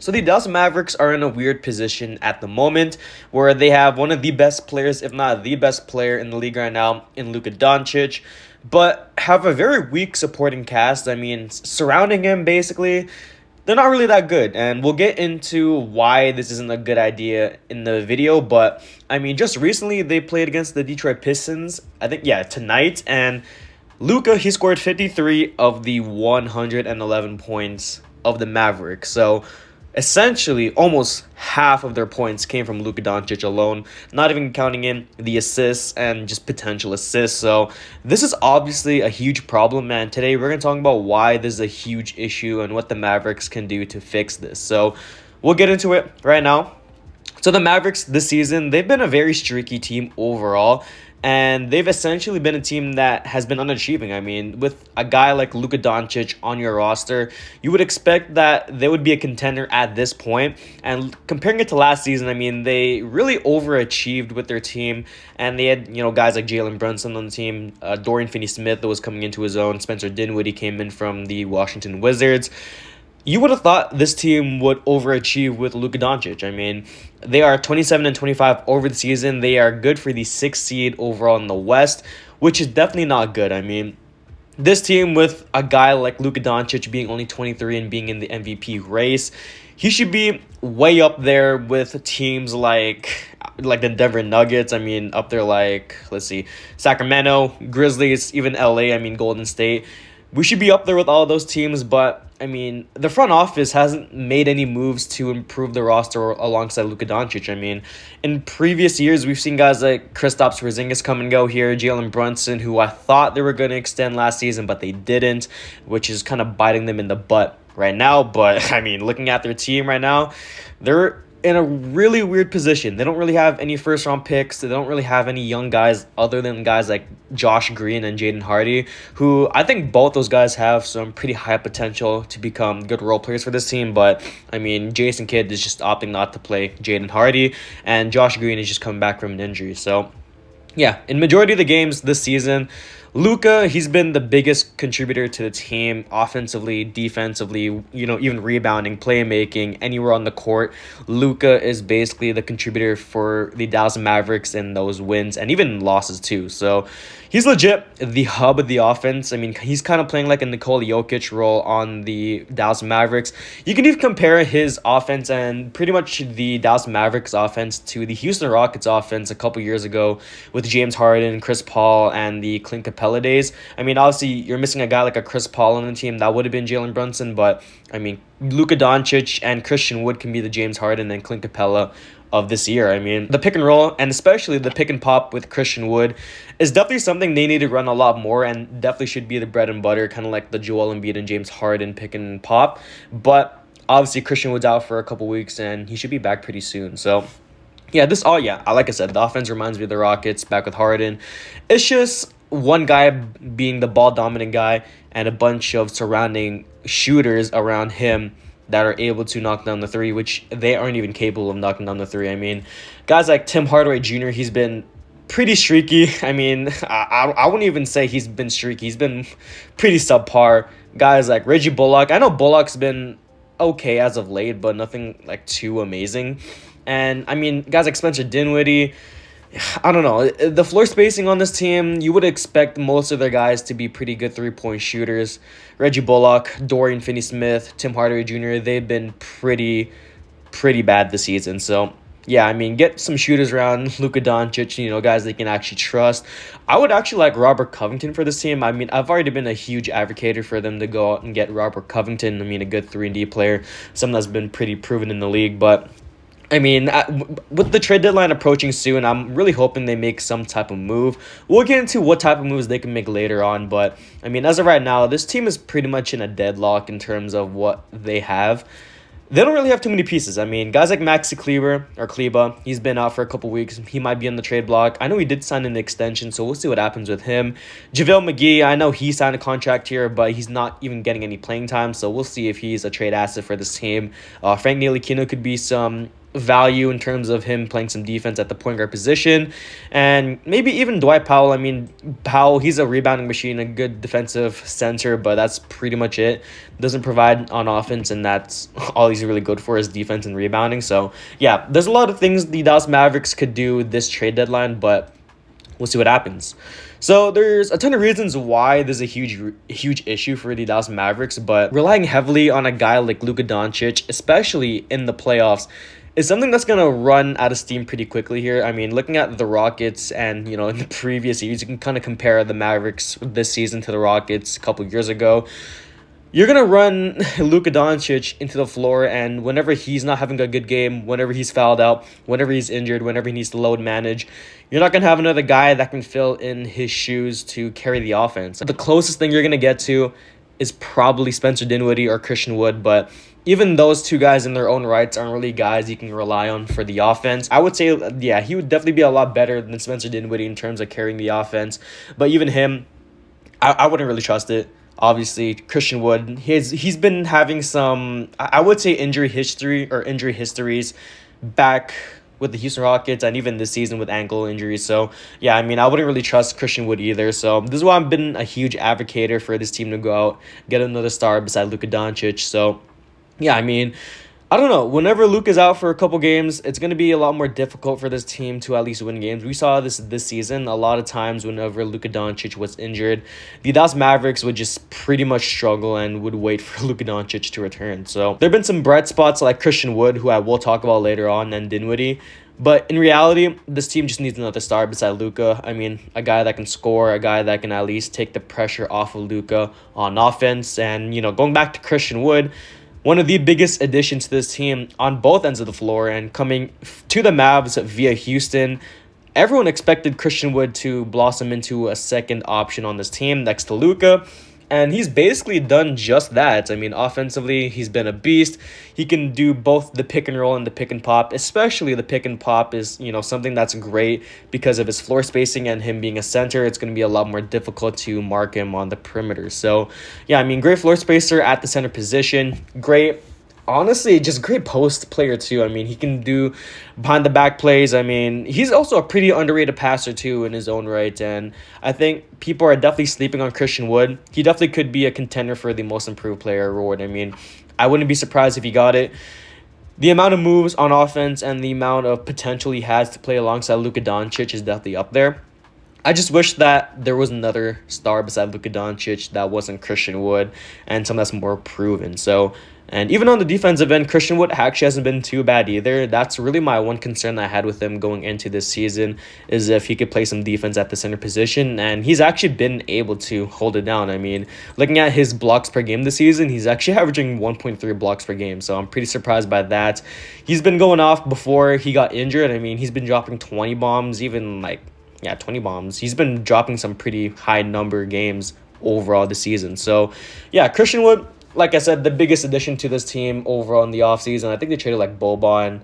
So the Dallas Mavericks are in a weird position at the moment where they have one of the best players, if not the best player in the league right now, in Luka Doncic, but have a very weak supporting cast. I mean, surrounding him basically, they're not really that good. And we'll get into why this isn't a good idea in the video. But I mean, just recently they played against the Detroit Pistons, I think, yeah, tonight. And Luka, he scored 53 of the 111 points of the Mavericks. So essentially, almost half of their points came from Luka Doncic alone, not even counting in the assists and just potential assists. So this is obviously a huge problem, man. Today, we're going to talk about why this is a huge issue and what the Mavericks can do to fix this. So we'll get into it right now. So the Mavericks this season, they've been a very streaky team overall, and they've essentially been a team that has been unachieving. I mean, with a guy like Luka Doncic on your roster, you would expect that they would be a contender at this point. And comparing it to last season, I mean, they really overachieved with their team, and they had, guys like Jalen Brunson on the team, Dorian Finney-Smith that was coming into his own, Spencer Dinwiddie came in from the Washington Wizards. You would have thought this team would overachieve with Luka Doncic. I mean, they are 27-25 over the season. They are good for the 6th seed overall in the West, which is definitely not good. I mean, this team with a guy like Luka Doncic being only 23 and being in the MVP race, he should be way up there with teams like the Denver Nuggets. I mean, up there like, let's see, Sacramento, Grizzlies, even LA, I mean, Golden State. We should be up there with all those teams, but I mean, the front office hasn't made any moves to improve the roster alongside Luka Doncic. I mean, in previous years, we've seen guys like Kristaps Porzingis come and go here, Jalen Brunson, who I thought they were going to extend last season, but they didn't, which is kind of biting them in the butt right now. But I mean, looking at their team right now, they're in a really weird position. They don't really have any first-round picks. They don't really have any young guys other than guys like Josh Green and Jaden Hardy, who I think both those guys have some pretty high potential to become good role players for this team. But, I mean, Jason Kidd is just opting not to play Jaden Hardy, and Josh Green is just coming back from an injury. So, yeah, in majority of the games this season, Luka, he's been the biggest contributor to the team offensively, defensively, even rebounding, playmaking, anywhere on the court. Luka is basically the contributor for the Dallas Mavericks in those wins and even losses too. So he's legit the hub of the offense. I mean, he's kind of playing like a Nikola Jokic role on the Dallas Mavericks. You can even compare his offense and pretty much the Dallas Mavericks offense to the Houston Rockets offense a couple years ago with James Harden, Chris Paul, and the Clint Capella days. I mean, obviously, you're missing a guy like a Chris Paul on the team. That would have been Jalen Brunson, but I mean, Luka Doncic and Christian Wood can be the James Harden and Clint Capella of this year. I mean, the pick and roll, and especially the pick and pop with Christian Wood, is definitely something they need to run a lot more, and definitely should be the bread and butter, kind of like the Joel Embiid and James Harden pick and pop. But obviously, Christian Wood's out for a couple weeks, and he should be back pretty soon. So yeah, like I said, the offense reminds me of the Rockets back with Harden. It's just one guy being the ball dominant guy and a bunch of surrounding shooters around him that are able to knock down the three, which they aren't even capable of knocking down the three. I mean, guys like Tim Hardaway Jr., he's been pretty streaky. I mean, I wouldn't even say he's been streaky. He's been pretty subpar. Guys like Reggie Bullock, I know Bullock's been okay as of late, but nothing like too amazing. And I mean, guys like Spencer Dinwiddie, I don't know. The floor spacing on this team, you would expect most of their guys to be pretty good three-point shooters. Reggie Bullock, Dorian Finney-Smith, Tim Hardaway Jr., they've been pretty bad this season. So, yeah, I mean, get some shooters around Luka Doncic, guys they can actually trust. I would actually like Robert Covington for this team. I mean, I've already been a huge advocate for them to go out and get Robert Covington. I mean, a good 3-and-D player, someone that's been pretty proven in the league, but I mean, with the trade deadline approaching soon, I'm really hoping they make some type of move. We'll get into what type of moves they can make later on, but I mean, as of right now, this team is pretty much in a deadlock in terms of what they have. They don't really have too many pieces. I mean, guys like Maxi Kleber, he's been out for a couple weeks. He might be on the trade block. I know he did sign an extension, so we'll see what happens with him. JaVale McGee, I know he signed a contract here, but he's not even getting any playing time, so we'll see if he's a trade asset for this team. Frank Ntilikina could be some value in terms of him playing some defense at the point guard position. And maybe even Dwight Powell. I mean, Powell, he's a rebounding machine, a good defensive center, but that's pretty much it. Doesn't provide on offense, and that's all he's really good for is defense and rebounding. So, yeah, there's a lot of things the Dallas Mavericks could do this trade deadline, but we'll see what happens. So there's a ton of reasons why there's a huge issue for the Dallas Mavericks, but relying heavily on a guy like Luka Doncic, especially in the playoffs, is something that's going to run out of steam pretty quickly here. I mean, looking at the Rockets and, in the previous years, you can kind of compare the Mavericks this season to the Rockets a couple years ago. You're going to run Luka Doncic into the floor, and whenever he's not having a good game, whenever he's fouled out, whenever he's injured, whenever he needs to load manage, you're not going to have another guy that can fill in his shoes to carry the offense. The closest thing you're going to get to is probably Spencer Dinwiddie or Christian Wood, but even those two guys in their own rights aren't really guys you can rely on for the offense. I would say, yeah, he would definitely be a lot better than Spencer Dinwiddie in terms of carrying the offense, but even him, I wouldn't really trust it. Obviously, Christian Wood, he's been having some, I would say, injury histories back with the Houston Rockets and even this season with ankle injuries. So, yeah, I mean, I wouldn't really trust Christian Wood either. So, this is why I've been a huge advocate for this team to go out, get another star beside Luka Doncic. So, yeah, I mean, I don't know. Whenever Luke is out for a couple games, it's going to be a lot more difficult for this team to at least win games. We saw this season a lot of times whenever Luka Doncic was injured. The Dallas Mavericks would just pretty much struggle and would wait for Luka Doncic to return. So there have been some bright spots like Christian Wood, who I will talk about later on, and Dinwiddie. But in reality, this team just needs another star beside Luka. I mean, a guy that can score, a guy that can at least take the pressure off of Luka on offense. And, going back to Christian Wood, one of the biggest additions to this team on both ends of the floor and coming to the Mavs via Houston. Everyone expected Christian Wood to blossom into a second option on this team next to Luka, and he's basically done just that. I mean, offensively, he's been a beast. He can do both the pick and roll and the pick and pop, especially the pick and pop is, something that's great because of his floor spacing and him being a center. It's going to be a lot more difficult to mark him on the perimeter. So, yeah, I mean, great floor spacer at the center position. Great. Honestly, just great post player too. I mean, he can do behind the back plays. I mean, he's also a pretty underrated passer too in his own right. And I think people are definitely sleeping on Christian Wood. He definitely could be a contender for the most improved player award. I mean, I wouldn't be surprised if he got it. The amount of moves on offense and the amount of potential he has to play alongside Luka Doncic is definitely up there. I just wish that there was another star beside Luka Doncic that wasn't Christian Wood and someone that's more proven. So, and even on the defensive end, Christian Wood actually hasn't been too bad either. That's really my one concern I had with him going into this season is if he could play some defense at the center position, and he's actually been able to hold it down. I mean, looking at his blocks per game this season, he's actually averaging 1.3 blocks per game, so I'm pretty surprised by that. He's been going off before he got injured. I mean, he's been dropping 20 bombs, even 20 bombs. He's been dropping some pretty high number games overall this season. So, yeah, Christian Wood, like I said, the biggest addition to this team overall in the offseason. I think they traded Boban. It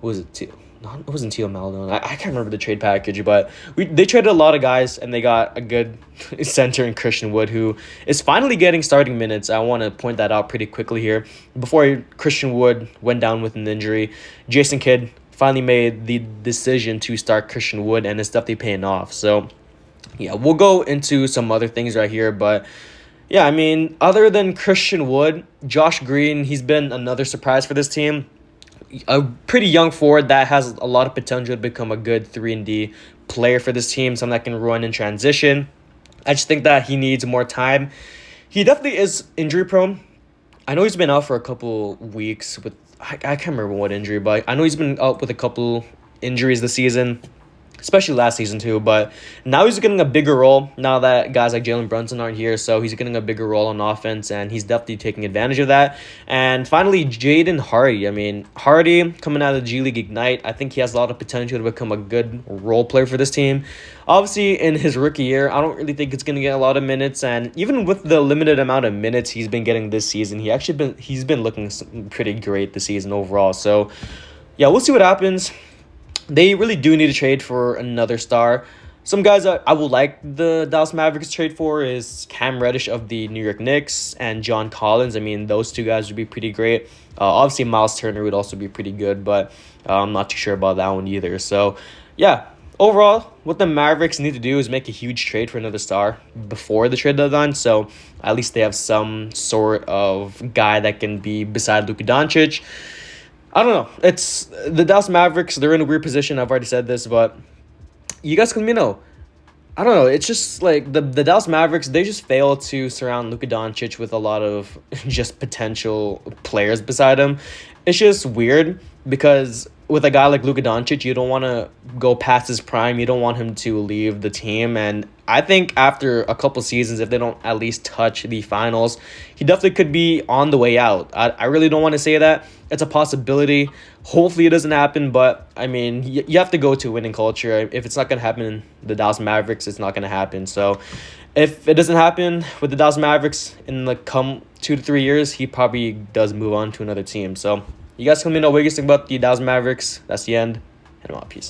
wasn't Tio Maldon. I can't remember the trade package, but they traded a lot of guys, and they got a good center in Christian Wood, who is finally getting starting minutes. I want to point that out pretty quickly here. Before Christian Wood went down with an injury, Jason Kidd finally made the decision to start Christian Wood, and it's definitely paying off. So, yeah, we'll go into some other things right here, but yeah, I mean, other than Christian Wood, Josh Green, he's been another surprise for this team. A pretty young forward that has a lot of potential to become a good 3-and-D player for this team, someone that can run in transition. I just think that he needs more time. He definitely is injury prone. I know he's been out for a couple weeks with, I can't remember what injury, but I know he's been out with a couple injuries this season, especially last season too, but now he's getting a bigger role now that guys like Jalen Brunson aren't here, so he's getting a bigger role on offense, and he's definitely taking advantage of that. And finally, Jaden Hardy. I mean, Hardy coming out of the G League Ignite, I think he has a lot of potential to become a good role player for this team. Obviously, in his rookie year, I don't really think it's going to get a lot of minutes, and even with the limited amount of minutes he's been getting this season, he's been looking pretty great this season overall. So, yeah, we'll see what happens. They really do need to trade for another star. Some guys I would like the Dallas Mavericks trade for is Cam Reddish of the New York Knicks and John Collins. I mean, those two guys would be pretty great. Obviously, Miles Turner would also be pretty good, but I'm not too sure about that one either. So, yeah, overall, what the Mavericks need to do is make a huge trade for another star before the trade deadline. So, at least they have some sort of guy that can be beside Luka Doncic. I don't know. It's the Dallas Mavericks. They're in a weird position. I've already said this, but you guys can let me know. I don't know. It's just like the Dallas Mavericks, they just fail to surround Luka Doncic with a lot of just potential players beside him. It's just weird because with a guy like Luka Doncic, you don't want to go past his prime. You don't want him to leave the team. And I think after a couple seasons, if they don't at least touch the finals, he definitely could be on the way out. I really don't want to say that. It's a possibility. Hopefully it doesn't happen, but I mean, you have to go to a winning culture. If it's not going to happen in the Dallas Mavericks, it's not going to happen. So if it doesn't happen with the Dallas Mavericks in the come 2 to 3 years, he probably does move on to another team. So you guys can let me know what you guys think about the Dallas Mavericks. That's the end, and I'm out. Peace.